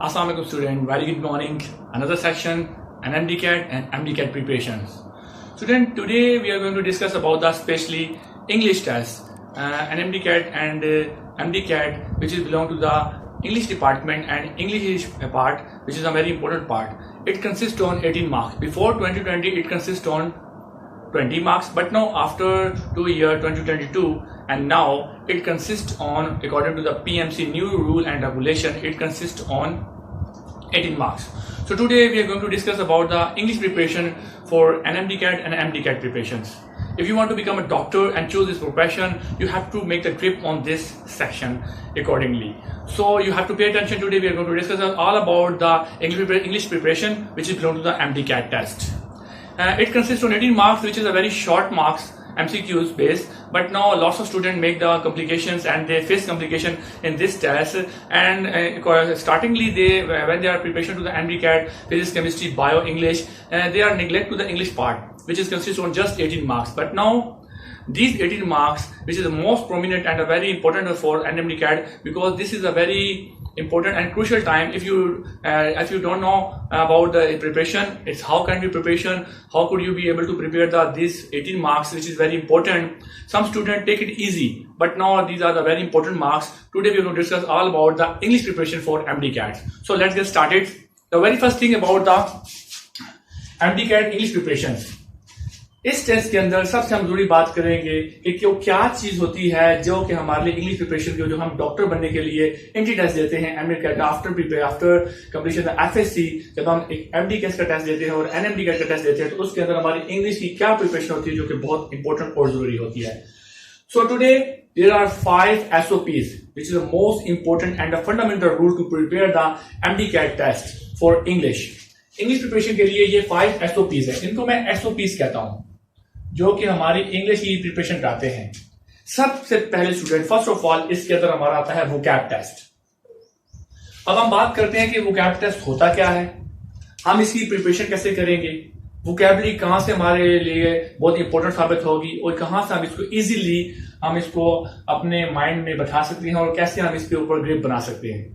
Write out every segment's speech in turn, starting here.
Assalamu alaikum student, very good morning. Another section, an MDCAT and MDCAT preparations. Student, today we are going to discuss about the specially English test, an MDCAT and MDCAT which is belong to the English department and English part which is a very important part. It consists on 18 marks. Before 2020 it consists on 20 marks, but now after 2 years 2022 and now it consists on, according to the PMC new rule and regulation, it consists on 18 marks. So today we are going to discuss about the English preparation for an MDCAT and MDCAT preparations. If you want to become a doctor and choose this profession, you have to make the grip on this section accordingly. So you have to pay attention. Today we are going to discuss all about the English preparation which is belong to the MDCAT test. It consists of 18 marks, which is a very short marks, MCQs based, but now lots of students make the complications and they face complication in this test. And startingly, when they are preparation to the MDCAT, physics, chemistry, bio, English, they are neglect to the English part, which is consists on just 18 marks. But now these 18 marks, which is the most prominent and a very important for an MDCAT, because this is a very important and crucial time. If you don't know about the preparation, it's how can be preparation, how could you be able to prepare these 18 marks, which is very important. Some students take it easy, but now these are the very important marks. Today we are going to discuss all about the English preparation for MDCAT. So let's get started. The very first thing about the MDCAT English preparations. इस test के अंदर सबसे हम जरूरी बात करेंगे कि क्या चीज होती है जो कि हमारे लिए इंग्लिश प्रिपरेशन की, जो हम डॉक्टर बनने के लिए एंट्री टेस्ट देते हैं MDCAT आफ्टर कंप्लीशन FSC, जब हम एक MDCAT का टेस्ट देते हैं और NMDCAT का टेस्ट देते हैं, तो उसके अंदर हमारी इंग्लिश की क्या प्रिपरेशन होती है जो कि बहुत इंपॉर्टेंट और जरूरी होती है. So today there are 5 SOPs which is the most important and a fundamental rule to prepare the MDCAT test for English. English preparation के लिए ये 5 SOPs है. इनको मैं SOPs कहता हूं जो कि हमारी इंग्लिश की प्रिपरेशन कराते हैं. सबसे पहले स्टूडेंट, फर्स्ट ऑफ ऑल इसके अंदर हमारा आता है वोकैब टेस्ट. अब हम बात करते हैं कि वोकैब टेस्ट होता क्या है, हम इसकी प्रिपरेशन कैसे करेंगे, वोकैबुलरी कहां से हमारे लिए बहुत इंपॉर्टेंट साबित होगी और कहां से हम इसको इजीली हम इसको अपने माइंड में बैठा सकते हैं और कैसे हम इसके ऊपर ग्रिप बना सकते हैं.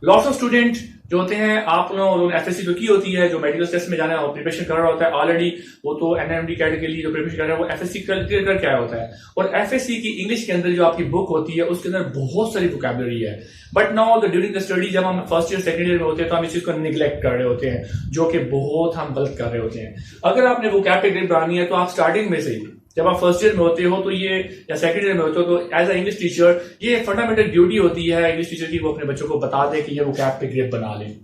लॉट्स ऑफ स्टूडेंट जो होते हैं, आप लोगों FSC जो की होती है, जो मेडिकल टेस्ट में जाना प्रिपरेशन कर रहा होता है ऑलरेडी, वो तो NMDCAT के लिए जो प्रिपरेशन कर रहा है वो FSC क्लियर करके आया होता है. और FSC की इंग्लिश के अंदर जो आपकी बुक होती है उसके अंदर बहुत सारी वोकैबुलरी है. But now during the study जब हम फर्स्ट ईयर सेकंड ईयर में होते हैं तो हम इस चीज को निगलेक्ट कर रहे होते हैं, जो कि बहुत हम गलत कर रहे होते हैं. अगर आपने वोकैब पे ग्रिप बनानी है तो आप स्टार्टिंग में से ही, जब आप फर्स्ट ईयर में होते हो तो ये, या सेकंड ईयर में होते हो, तो एज अ इंग्लिश टीचर ये फंडामेंटल ड्यूटी होती है इंग्लिश टीचर की, वो अपने बच्चों को बता दे कि ये वोकैब पे ग्रिप बना लें.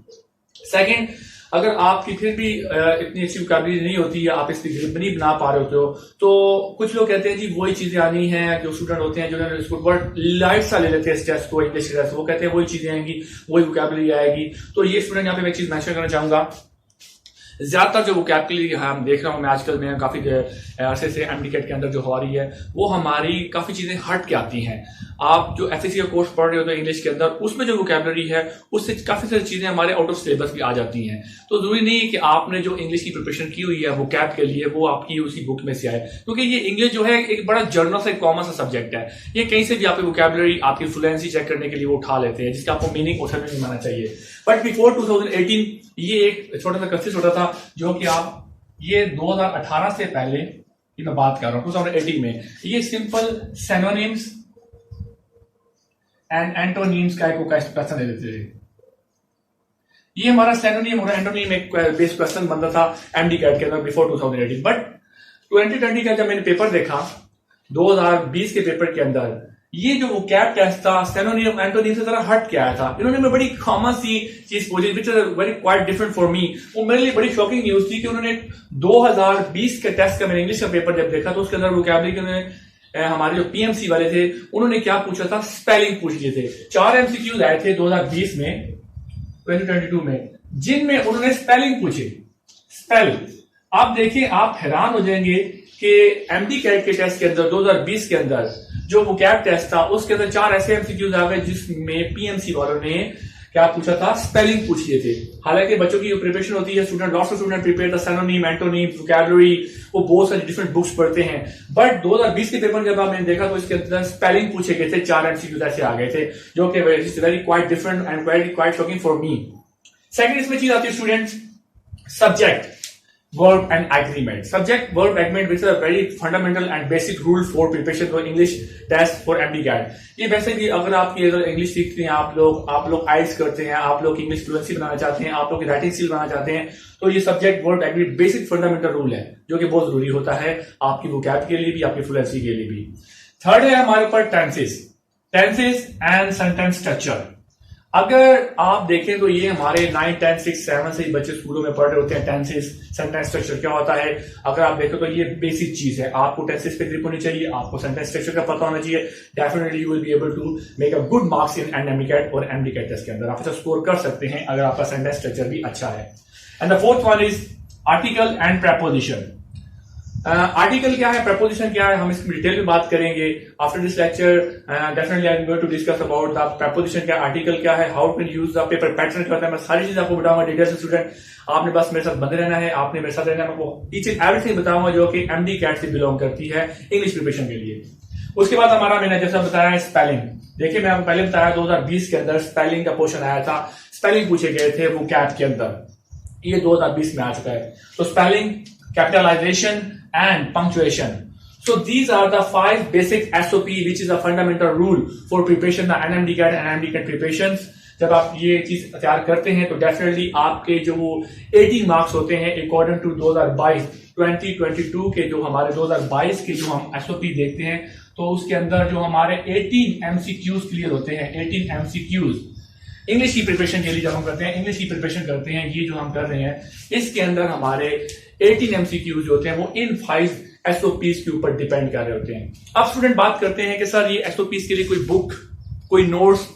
सेकंड, अगर आपकी फिर भी इतनी अच्छी वोकैबुलरी नहीं होती है, आप इसकी ग्रिप नहीं बना पा रहे होते हो, तो कुछ लोग कहते हैं जी वही चीजें आनी है. जो स्टूडेंट होते हैं जो इसको बहुत लाइट सा ले लेते हैं इस टेस्ट को, इंग्लिश टेस्ट, वो कहते हैं वही चीजें आएंगी, वही वोकैबुलरी आएगी. तो ये स्टूडेंट यहाँ पे मैं चीज मेंशन करना चाहूंगा, ज्यादातर जो वोकैबुलरी हम देख रहा हूं मैं आजकल में काफी अरसे से MDCAT के अंदर जो हो रही है, वो हमारी काफी चीजें हट के आती हैं. आप जो FSC का कोर्स पढ़ रहे होते हैं इंग्लिश के अंदर, उसमें जो वोकैबुलरी है उससे काफी सारी चीजें हमारे आउट ऑफ सिलेबस भी आ जाती हैं. तो जरूरी नहीं है कि आपने जो इंग्लिश की प्रिपरेशन की हुई है वोकैब के लिए वो आपकी उसी बुक में से आए, क्योंकि ये इंग्लिश जो है एक बड़ा जनरल सा कॉमन सा सब्जेक्ट है. ये कहीं से भी आपकी वोकैबुलरी, आपकी फ्लुएंसी चेक करने के लिए वो उठा लेते हैं, जिसका आपको मीनिंग उठा नहीं मानना चाहिए. बट बिफोर 2018 ये एक छोटा सा कंसिस्ट होता था, जो कि आप ये 2018 से पहले की मैं बात कर रहा हूं, 2018 में ये सिंपल सिनोनिम्स एंड एंटोनिम्स का एक क्वेश्चन दे देते थे. ये हमारा सिनोनिम और एंटोनिम एक बेस क्वेश्चन बनता था MDCAT के अंदर बिफोर 2018. बट 2020 का जब मैंने पेपर देखा, 2020 के पेपर के अंदर, ये जो वोकैब टेस्ट था सिनोनिम एंटोनिम से जरा हट के आया था. इन्होंने बड़ी कॉमन सी चीज पूछी which is very quite different for me. वो मेरे लिए बड़ी शॉकिंग न्यूज थी कि उन्होंने 2020 के टेस्ट का, मैंने इंग्लिश का पेपर जब देखा तो उसके अंदर वोकैबुलरी के हमारे जो PMC वाले थे उन्होंने क्या पूछा था, स्पेलिंग पूछ लिए थे. 4 MCQs आए थे 2020 में, 2022 में, जिनमें उन्होंने स्पेलिंग पूछे. स्पेल, आप देखिए, आप हैरान हो जाएंगे कि MDCAT के टेस्ट के अंदर 2020 के अंदर जो वोकैब टेस्ट था उसके अंदर 4 ऐसे MCQs आ गए जिसमें PMC वालों ने क्या पूछा था, स्पेलिंग पूछ लिए थे. हालांकि बच्चों की जो प्रिपरेशन होती है, student, lots of student prepare the synonym, antonym, vocabulary, वो बहुत सारी डिफरेंट बुक्स पढ़ते हैं. बट 2020 के पेपर जब मैंने देखा तो इसके अंदर स्पेलिंग पूछे गए थे, 4 MCQs ऐसे आ गए थे, जो कि very quite different and very quite shocking for me. Second इसमें चीज आती है students, subject verb and agreement. Subject verb agreement, which is a very fundamental and basic rule for preparation for English test for MDCAT. ये वैसे कि अगर आपकी अगर इंग्लिश सीखते हैं आप लोग आइल्स करते हैं, आप लोग इंग्लिश फ्लुएंसी बनाना चाहते हैं, आप लोग की राइटिंग स्किल बनाना चाहते हैं, तो ये subject verb agreement basic fundamental rule है जो कि बहुत जरूरी होता है आपकी वोकैब के लिए भी, आपकी फ्लुएंसी के लिए भी। थर्ड है हमारे ऊपर टेंसेस एंड सेंटेंस स्ट्रक्चर। अगर आप देखें तो ये हमारे 9, 10, 6, 7 से ही बच्चे स्कूलों में पढ़ रहे होते हैं टेंसेस, सेंटेंस स्ट्रक्चर क्या होता है। अगर आप देखें तो ये बेसिक चीज है, आपको टेंसेस पे ग्रिप होनी चाहिए, आपको सेंटेंस स्ट्रक्चर का पता होना चाहिए। Definitely you will be able to make a good marks in MDCAT और एमडीकैट टेस्ट के अंदर आप अच्छा स्कोर कर सकते हैं अगर आपका सेंटेंस स्ट्रक्चर भी अच्छा है। And the fourth one is article and preposition. Article क्या है, प्रपोजिशन क्या है, हम इसकी डिटेल में बात करेंगे। After this lecture definitely I am going to discuss about the preposition क्या, आर्टिकल क्या है, how can use the paper pattern क्या होता है, मैं सारी चीज आपको बताऊंगा डिटेल से। स्टूडेंट आपने बस मेरे साथ बंदे रहना है, आपने मेरे साथ रहना है, मैं ईच एंड एवरीथिंग बताऊंगा जो कि एमडीकैट से बिलोंग करती है इंग्लिश प्रिपरेशन के लिए। उसके बाद हमारा मैंने जैसा बताया है स्पेलिंग। देखिए मैं आपको पहले बताया 2020 के अंदर स्पेलिंग का पोर्शन आया था, स्पेलिंग पूछे गए थे वो कैट के अंदर, ये 2020 में आ चुका है। तो spelling, capitalization and punctuation. So these are the 5 basic SOP which is a fundamental rule for preparation the NMDCAT and MDCAT preparations. जब आप ये चीज तैयार करते हैं तो डेफिनेटली आपके जो 80 मार्क्स होते हैं अकॉर्डिंग टू 2022 के जो हमारे 2022 के जो हम SOP देखते हैं तो उसके अंदर जो हमारे 18 MCQs क्लियर होते हैं। 18 MCQs इंग्लिश की प्रिपरेशन के लिए जब हम करते हैं, इंग्लिश की प्रिपरेशन करते हैं, ये जो हम कर रहे हैं इसके अंदर हमारे 18 MCQs जो होते हैं वो इन 5 SOPs के ऊपर डिपेंड कर रहे होते हैं। अब स्टूडेंट बात करते हैं कि सर ये SOPs के लिए कोई बुक, कोई notes.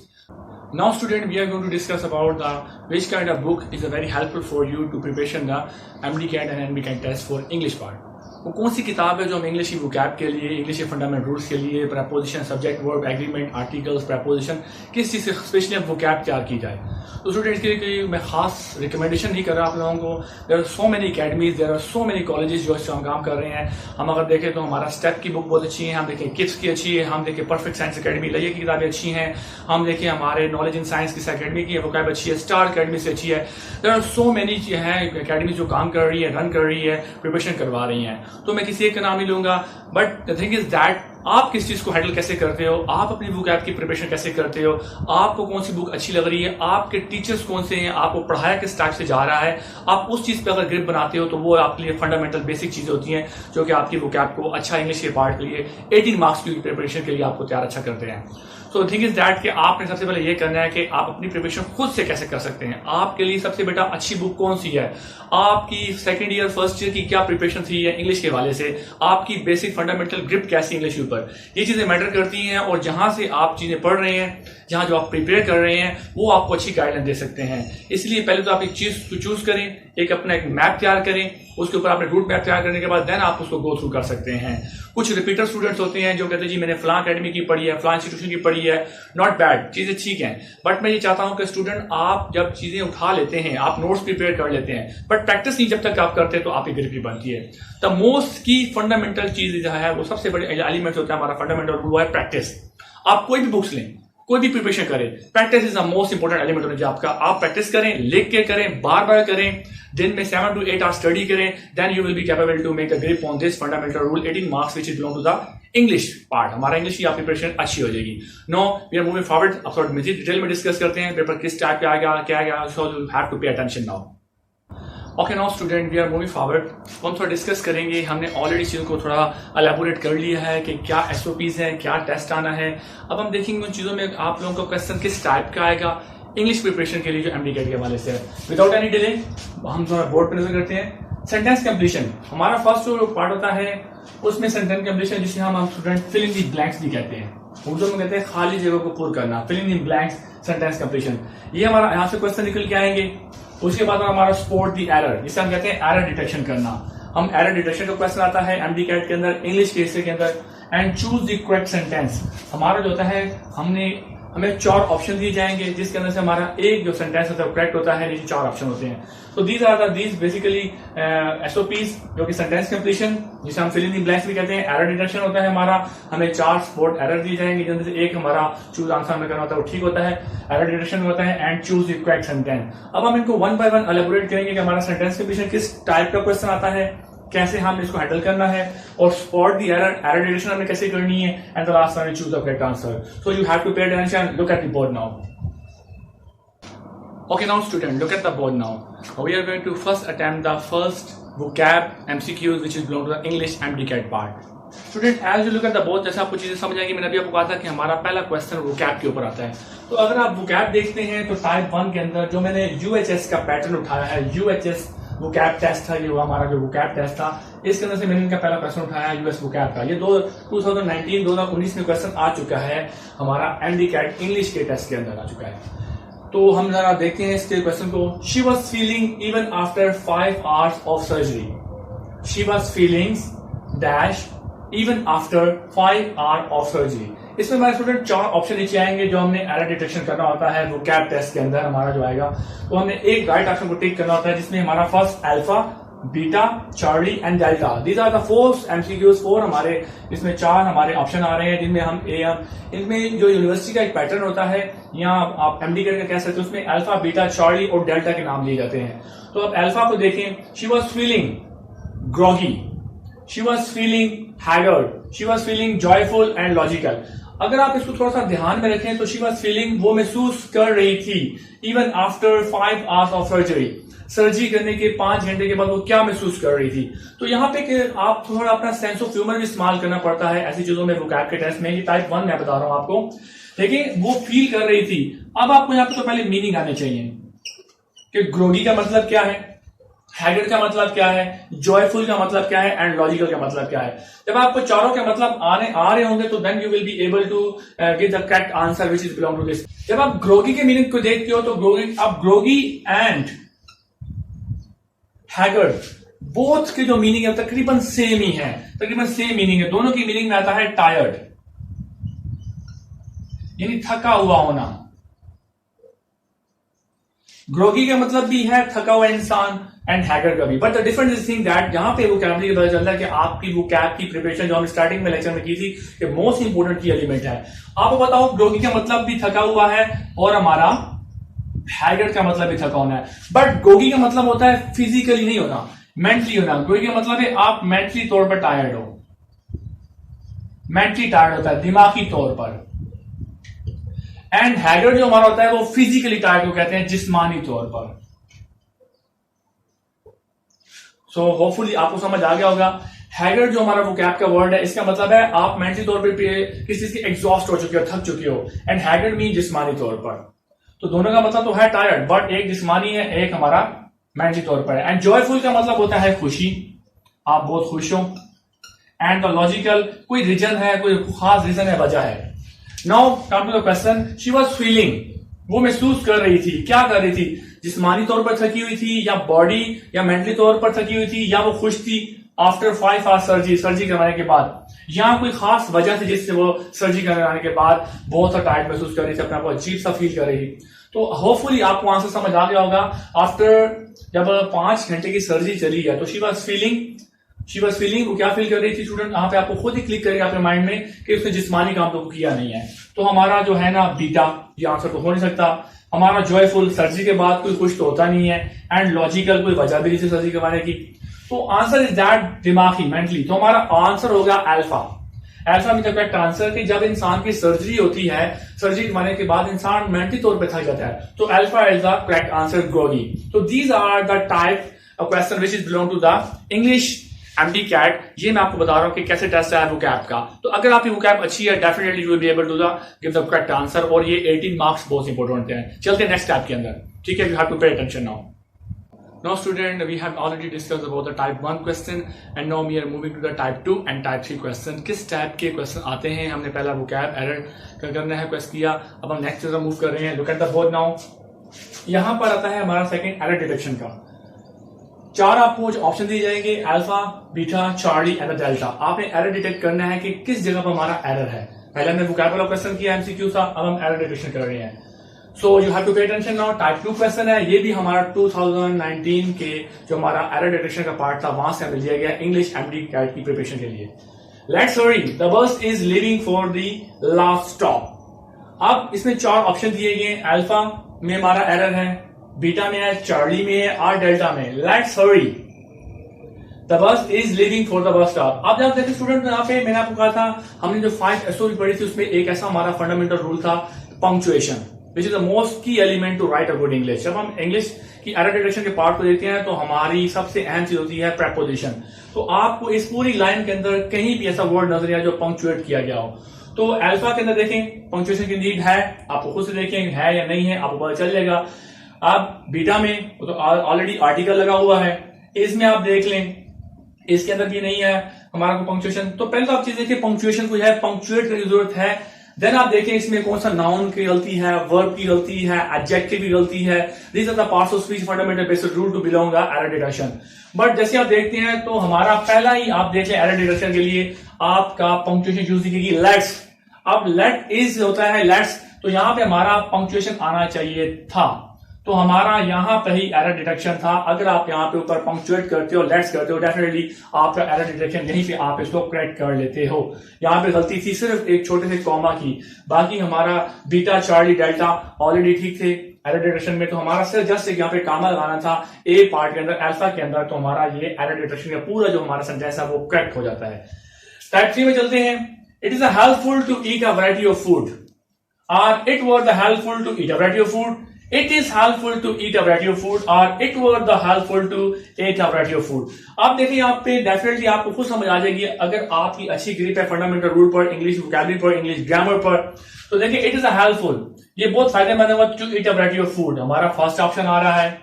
Now student we are going to discuss about the which kind of book is very helpful for you to preparation the MDCAT and MDCAT test for English part. वो कौन सी किताब है जो हम इंग्लिश की vocab के लिए, English के फंडामेंटल रूल्स के लिए, preposition, subject, verb, agreement, articles, preposition, किस चीज से स्पेशली वोकैब तैयार की जाए। तो स्टूडेंट्स के लिए मैं खास रिकमेंडेशन नहीं कर रहा आप लोगों को। There are so many academies, there are so many colleges जो इससे हम काम कर रहे हैं। हम अगर देखें तो हमारा स्टेप की बुक बहुत अच्छी है, हम देखें किड्स की अच्छी है, हम देखें परफेक्ट साइंस अकेडमी लइया की किताबें अच्छी हैं, हम देखें हमारे नॉलेज इन साइंस की अकेडमी की वोकैब अच्छी है, स्टार अकेडमी से अच्छी है। देयर आर सो मेनी हैं अकेडमी जो काम कर रही है, रन कर रही है, प्रिपरेशन करवा रही है। तो मैं किसी एक का नाम नहीं लूंगा, but the thing is that आप किस चीज को हैंडल कैसे करते हो, आप अपनी वोकैब की प्रिपरेशन कैसे करते हो, आपको कौन सी बुक अच्छी लग रही है, आपके टीचर्स कौन से हैं, आपको पढ़ाया किस टाइप से जा रहा है, आप उस चीज पे अगर ग्रिप बनाते हो तो वो आपके लिए फंडामेंटल बेसिक चीजें होती हैं जो कि आपकी वोकैब को अच्छा इंग्लिश के पार्ट के लिए 18 मार्क्स की प्रिपरेशन के लिए आपको तैयार अच्छा करते हैं। सो थिंग इज दैट कि आपने सबसे पहले ये करना है कि आप अपनी प्रिपरेशन खुद से कैसे कर सकते हैं। आपके लिए सबसे बेटा अच्छी बुक कौन सी है, आपकी सेकंड ईयर फर्स्ट ईयर की क्या प्रिपरेशन थी है इंग्लिश के हवाले से, आपकी बेसिक फंडामेंटल ग्रिप कैसी इंग्लिश के ऊपर, ये चीजें मैटर करती हैं। और जहां से आप चीजें पढ़ रहे हैं, जहां जो आप प्रिपेयर कर रहे हैं वो आपको अच्छी गाइडलाइन दे सकते हैं। इसलिए पहले तो आप एक चीज को चूज करें, एक अपना एक मैप तैयार करें, उसके ऊपर आपने रूट मैप तैयार करने के बाद देन आप उसको गो थ्रू कर सकते हैं। कुछ रिपीटर स्टूडेंट्स होते हैं जो कहते हैं जी मैंने फलां अकेडमी की पढ़ी है, फलां इंस्टीट्यूशन की पढ़ी है, नॉट बैड, चीजें ठीक हैं, बट मैं ये चाहता हूं कि स्टूडेंट आप जब चीजें उठा लेते हैं, आप नोट्स प्रिपेयर कर लेते हैं, बट प्रैक्टिस नहीं जब तक आप करते हैं तो आपकी ग्रिप नहीं बनती है। द मोस्ट की फंडामेंटल चीज जो है वो सबसे बड़े एलिमेंट होता है हमारा फंडामेंटल वो है प्रैक्टिस। आप कोई भी बुक्स लें, कोई भी प्रिपरेशन करें, practice is the most important element होना चाहिए आपका। आप प्रैक्टिस करें, लिख के करें, बार बार करें, दिन में 7 to 8 आवर्स स्टडी करें, then you will be capable to make a grip on this fundamental rule 18 marks which is belong to the English part. हमारा इंग्लिश की आपकी प्रिपरेशन अच्छी हो जाएगी। Now we are moving forward, अब थोड़ा मजीद detail में डिस्कस करते हैं पेपर किस टाइप का आएगा, क्या आएगा, so you have to pay attention now. Okay now student we are moving forward, हम थोड़ा डिस्कस करेंगे। हमने ऑलरेडी चीज़ों को थोड़ा एलैबोरेट कर लिया है कि क्या SOPs हैं, क्या टेस्ट आना है। अब हम देखेंगे उन चीज़ों में आप लोगों का क्वेश्चन किस टाइप का आएगा इंग्लिश प्रिपरेशन के लिए जो MDCAT के हवाले से है। विदाउट एनी डिले हम थोड़ा बोर्ड पर नजर करते हैं। सेंटेंस कंप्लीशन हमारा फर्स्ट जो पार्ट होता है, उसमें सेंटेंस कंप्लीशन जिसे हम student fill in the blanks भी कहते हैं, उर्दू में कहते हैं खाली जगह को पूरा करना, fill in the blanks, sentence completion. ये हमारा यहाँ से क्वेश्चन निकल के आएंगे। उसके बाद हमारा स्पॉट दी एरर, जिसे हम कहते हैं एरर डिटेक्शन करना। हम एरर डिटेक्शन का क्वेश्चन आता है MDCAT के अंदर इंग्लिश के हिस्से के अंदर। And choose the correct sentence, हमारा जो होता है हमने हमें 4 ऑप्शन दिए जाएंगे जिसके अंदर से हमारा एक जो सेंटेंस होता है करेक्ट होता है, नीचे 4 ऑप्शन होते हैं। तो दीज बेसिकली एसओपीज जो कि सेंटेंस कंप्लीशन, जिसे हम फिलिंग इन ब्लैंक्स भी कहते हैं। एरर डिटेक्शन होता है हमारा, हमें 4 स्पॉट एरर दिए जाएंगे जिनमें से एक हमारा चूज आंसर हमें करना होता है वो ठीक होता है, एरर डिटेक्शन होता है, and choose the correct sentence. अब हम इनको वन बाय वन एलेबोरेट करेंगे कि हमारा सेंटेंस कंप्लीशन किस टाइप का क्वेश्चन आता है, कैसे हम इसको हैंडल करना है, और स्पॉट द एरर डिटेक्शन हमें कैसे करनी है, and the last one choose the correct answer. So you have to pay attention, look at the board now. Okay, now student, look at the board now. We are going to first attempt the first vocab MCQs which is belong to the English MDCAT part. Student, as you look at the board, जैसे आपको चीजें समझ आएंगी, मैंने अभी आपको कहा था कि हमारा पहला क्वेश्चन vocab के ऊपर आता है। तो अगर आप vocab देखते हैं तो टाइप 1 के अंदर जो मैंने UHS का पैटर्न उठाया है, UHS vocab टेस्ट था, ये हमारा जो vocab टेस्ट था, इसके अंदर से मैंने इनका पहला क्वेश्चन उठाया US vocab का। ये 2019 में क्वेश्चन आ चुका है हमारा MDCAT इंग्लिश के टेस्ट के अंदर आ चुका है। तो हम जरा देखते हैं इसके क्वेश्चन को। She was feeling even after 5 hours of surgery. She was feeling dash even after 5 hours of surgery. इसमें हमारे स्टूडेंट 4 ऑप्शन नीचे आएंगे जो हमने एरर डिटेक्शन करना होता है vocab टेस्ट के अंदर हमारा जो आएगा। तो हमने एक राइट ऑप्शन को टिक करना होता है जिसमें हमारा first alpha, beta, Charlie and delta, these are the 4 MCQs, 4 हमारे इसमें 4 हमारे ऑप्शन आ रहे हैं जिनमें हम इनमें जो यूनिवर्सिटी का एक पैटर्न होता है, यहाँ आप MDCAT का कह सकते हैं, उसमें अल्फा, बीटा, चार्ली और डेल्टा के नाम लिए जाते हैं। तो अब अल्फा को देखें, she was feeling groggy, she was feeling haggard, she was feeling joyful and logical. अगर आप इसको थोड़ा सा ध्यान में रखें तो शी वॉज फीलिंग वो महसूस कर रही थी even after 5 hours of surgery, surgery करने के 5 घंटे के बाद वो क्या महसूस कर रही थी। तो यहाँ पे आप थोड़ा अपना सेंस ऑफ ह्यूमर भी इस्तेमाल करना पड़ता है ऐसी चीजों में vocab के टेस्ट में। ये टाइप 1 मैं बता रहा हूं आपको, लेकिन वो फील कर रही थी। अब आपको यहाँ पे तो पहले मीनिंग आने चाहिए कि ग्रोगी का मतलब क्या है, हैगर्ड का मतलब क्या है, जॉयफुल का मतलब क्या है, एंड लॉजिकल का मतलब क्या है। जब आपको चारों के मतलब आ रहे होंगे तो then you will be able to give the correct answer which is belong to this. जब आप ग्रोगी के मीनिंग को देखते हो तो ग्रोगी एंड हैगर्ड बोथ के जो मीनिंग है तकरीबन सेम ही है, तकरीबन सेम मीनिंग है। दोनों की मीनिंग में आता है टायर्ड, यानी थका हुआ होना। ग्रोगी का मतलब भी है थका हुआ इंसान, एंड हैगर्ड का भी। But the difference is thing that यहां पे वोकैबुलरी पता चलता है कि आपकी वोकैब की प्रिपरेशन जो हम स्टार्टिंग में लेक्चर में की थी कि मोस्ट इंपोर्टेंट की एलिमेंट है। आपको बताओ ग्रोगी का मतलब भी थका हुआ है और हमारा हैगर्ड का मतलब भी थका होना है। बट ग्रोगी का मतलब होता है फिजिकली नहीं होना, मेंटली होना। ग्रोगी का मतलब है आप मेंटली तौर पर टायर्ड हो, मेंटली टायर्ड होता है दिमागी तौर पर। एंड हैगर्ड जो हमारा होता है वो फिजिकली टायर्ड को कहते हैं, जिस्मानी तौर पर। सो होपफुली आपको समझ आ गया होगा। हैगर्ड जो हमारा वोकैब का वर्ड है, इसका मतलब है आप मेंटली तौर पर किसी चीज की एग्जॉस्ट हो चुके हो, थक चुके हो। एंड हैगर्ड मीन जिस्मानी तौर पर। तो दोनों का मतलब तो है टायर्ड, बट एक जिस्मानी है, एक हमारा मेंटली तौर पर है। एंड जॉयफुल का मतलब होता है खुशी, आप बहुत खुश हो। एंड द लॉजिकल कोई रीजन है, कोई खास रीजन है, वजह है। Now come to the question. She was feeling, वो महसूस कर रही थी, क्या कर रही थी, जिस्मानी तौर पर थकी हुई थी या बॉडी या मेंटली तौर पर थकी हुई थी, या वो खुश थी आफ्टर 5 hours सर्जरी करवाने के बाद, या कोई खास वजह थी जिससे वो सर्जरी करवाने के बाद बहुत सा टायर्ड महसूस कर रही थी, अपने आप को अजीब सा फील कर रही थी। तो होपफुली आपको आंसर समझ आ गया होगा। आफ्टर जब 5 घंटे की सर्जरी चली है तो शी वॉज फीलिंग वो क्या फील कर रही थी स्टूडेंट, यहाँ पे आपको खुद ही क्लिक करेगा आपके माइंड में कि उसने जिस्मानी काम तो किया नहीं है। तो हमारा जो है ना बीटा, ये आंसर तो हो नहीं सकता। हमारा जॉयफुल, सर्जरी के बाद कोई खुश तो होता नहीं है। एंड लॉजिकल, कोई वजह भी नहीं थी सर्जरी करवाने की। तो आंसर इज दैट दिमागी, मेंटली। तो हमारा आंसर होगा alpha. Alpha mean the correct answer कि जब इंसान की सर्जरी होती है, सर्जरी करवाने के बाद इंसान मेंटली तौर पे थक जाता है। तो alpha is the correct answer, groggy. तो these are the type of question which is belong to the English MDCAT। ये मैं आपको बता रहा हूं कि कैसे टेस्ट है वोकैब का। तो अगर आपकी वोकैब अच्छी है, definitely you will be able to give the correct answer. और ये 18 मार्क्स बहुत इंपॉर्टेंट होते हैं। चलते हैं नेक्स्ट स्टेप के अंदर, ठीक है। You have to pay attention now. Now student, we have already discussed about the type 1 question and now we are moving to the type 2 and type 3 question। किस टाइप के क्वेश्चन आते हैं, हमने पहला vocab एरर करना है question किया। अब हम नेक्स्ट तरफ मूव कर रहे हैं। Look at the board now. यहां पर आता है हमारा सेकंड एरर डिटेक्शन का। 4 आपको ऑप्शन दिए जाएंगे, alpha, beta, Charlie and delta. आपने एरर डिटेक्ट करना है कि किस जगह पर हमारा एरर है। पहले हमने वोकैबुलरी क्वेश्चन किया, एमसीक्यू था, अब हम एरर डिटेक्शन कर रहे हैं। So you have to pay attention now. Type 2 question है, ये भी हमारा 2019 के जो हमारा एरर डिटेक्शन का पार्ट था वहां से हमें लिया गया इंग्लिश एमडी कैट की प्रिपरेशन के लिए। Let's Hari, the bus is leaving for the last stop. अब इसमें 4 ऑप्शन दिए गए, अल्फा में हमारा एरर है, बीटा में है, चार्ली में है और डेल्टा में। Let's Hari, the bus is leaving for the bus stop. अब जब देखिए स्टूडेंट, यहाँ पे मैंने आपको कहा था, हमने जो 5 एसओपी पढ़ी थी उसमें एक ऐसा हमारा फंडामेंटल रूल था, punctuation, which is the most key element to write a good English. जब हम इंग्लिश की एरर डिटेक्शन के पार्ट को देखते हैं तो हमारी सबसे अहम चीज होती है प्रेपोजिशन। तो आपको इस पूरी लाइन के अंदर कहीं भी ऐसा वर्ड नजर आए जो पंक्चुएट किया गया हो। तो अल्फा के अंदर देखें पंक्चुएशन की नीड है, आपको खुद से देखें है या नहीं है, आपको पता चल जाएगा। अब बीटा में तो ऑलरेडी आर्टिकल लगा हुआ है, इसमें आप देख लें, इसके अंदर भी नहीं है हमारा को पंक्चुएशन। तो पहले तो आप चीज देखिए पंक्चुएशन को है, पंक्चुएट करने की जरूरत है। देन आप देखें इसमें कौन सा नाउन की गलती है, वर्ब की गलती है, एडजेक्टिव की गलती है। These are the parts of speech fundamental basic rule to belong the error detection. But जैसे आप देखते हैं तो हमारा पहला ही आप देख लें एरर डिटेक्शन के लिए आपका पंक्चुएशन यूज दिखेगी लेट्स। अब लेट इज होता है लेट्स, तो यहां पे हमारा पंक्चुएशन आना चाहिए था, तो हमारा यहां पे ही एरर डिटेक्शन था। अगर आप यहां पे ऊपर पंक्चुएट करते हो, लेट्स करते हो, डेफिनेटली आपका एरर डिटेक्शन यहीं पे आप इसको करेक्ट कर लेते हो। यहां पे गलती थी सिर्फ एक छोटे से कॉमा की, बाकी हमारा बीटा, चार्ली, डेल्टा ऑलरेडी ठीक थे एरर डिटेक्शन में। तो हमारा सिर्फ जस्ट एक यहाँ पे कॉमा लगाना था ए पार्ट के अंदर, अल्फा के अंदर, तो हमारा ये एरर डिटेक्शन का पूरा जो हमारा सेंटेंस है वो करेक्ट हो जाता है। टाइप 3 में चलते हैं। It is helpful to eat a variety of food, और it was the helpful to eat a variety of food. It is helpful to eat a variety of food, or it was the helpful to eat a variety of food. आप देखिए यहाँ पे definitely आपको खुद समझ आ जाएगी अगर आपकी अच्छी ग्रिप है फंडामेंटल रूल पर, इंग्लिश वोकैबुलरी पर, इंग्लिश ग्रामर पर। तो देखिए इट इज अ हेल्पफुल, ये बहुत फायदेमंद है to eat a variety of food. हमारा फर्स्ट ऑप्शन आ रहा है,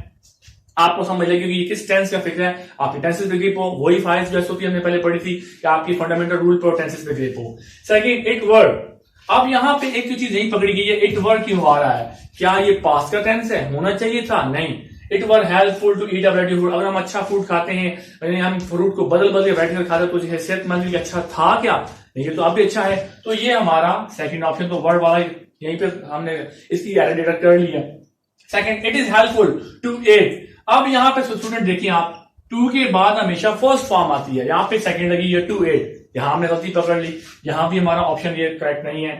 आपको समझ लगेगी ये किस टेंस का फिक्र है, आपकी टेंसेस पे ग्रिप हो। वही 5 जो एसओपी हमने पहले पढ़ी थी कि आपकी फंडामेंटल रूल पर टेंसेस पे ग्रिप हो। Second, it word. अब यहां पे एक जो चीज नहीं पकड़ी गई है, इट वर्ड क्यों आ रहा है? क्या ये पास्ट का टेंस है? होना चाहिए था? नहीं। It were helpful to eat a variety food. अगर हम अच्छा फूड खाते हैं, यानी हम फ्रूट को बदल बदल के वैरायटी खाते हैं, तो सेहतमंद के अच्छा था क्या? नहीं, तो अब भी अच्छा है। तो ये हमारा सेकंड ऑप्शन, तो वर्ड वाला यहीं पे हमने इसकी एरर डिटेक्ट कर लिया। Second, it is helpful to eat. अब यहाँ पे स्टूडेंट देखिए आप, टू के बाद हमेशा फर्स्ट फॉर्म आती है, यहाँ पे सेकंड लगी है टू एट, यहां हमने गलती पकड़ ली, यहां भी हमारा ऑप्शन ये करेक्ट नहीं है।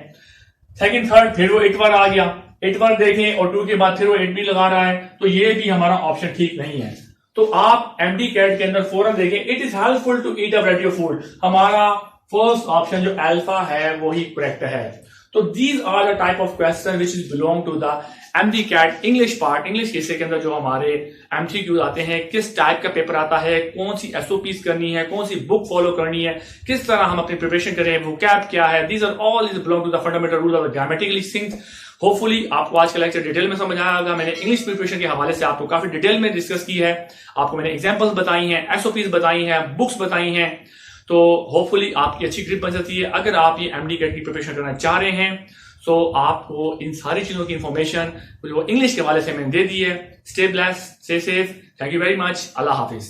सेकंड, थर्ड, फिर वो इट वर आ गया, इट वर देखें और टू के बाद फिर वो इट भी लगा रहा है, तो ये भी हमारा ऑप्शन ठीक नहीं है। तो आप एमडी कैट के अंदर फौरन देखें, it is helpful to eat a variety of food, हमारा फर्स्ट ऑप्शन जो अल्फा है वही करेक्ट है। तो these are the type of question which is belong to the MDCAT English part. English हिस्से के अंदर जो हमारे एमसीक्यूज आते हैं, किस टाइप का पेपर आता है, कौन सी एसओपीज करनी है, कौन सी बुक फॉलो करनी है, किस तरह हम अपनी प्रिपरेशन करें, वोकैब क्या है, these are all is belong to the fundamental rule of grammatical things. Hopefully आपको आज का लेक्चर डिटेल में समझ आया होगा। मैंने इंग्लिश प्रिपरेशन के हवाले से आपको काफी डिटेल में डिस्कस की है, आपको मैंने एग्जांपल्स बताई हैं, एसओपीज बताई हैं, बुक्स बताई हैं। तो होपफुली आपकी अच्छी ग्रिप बन जाती है। अगर आप ये एमडी कैट की प्रिपरेशन करना चाह रहे हैं तो आपको इन सारी चीजों की इंफॉर्मेशन जो इंग्लिश के हवाले से मैंने दे दी है। Stay blessed, stay safe, thank you very much, Allah Hafiz.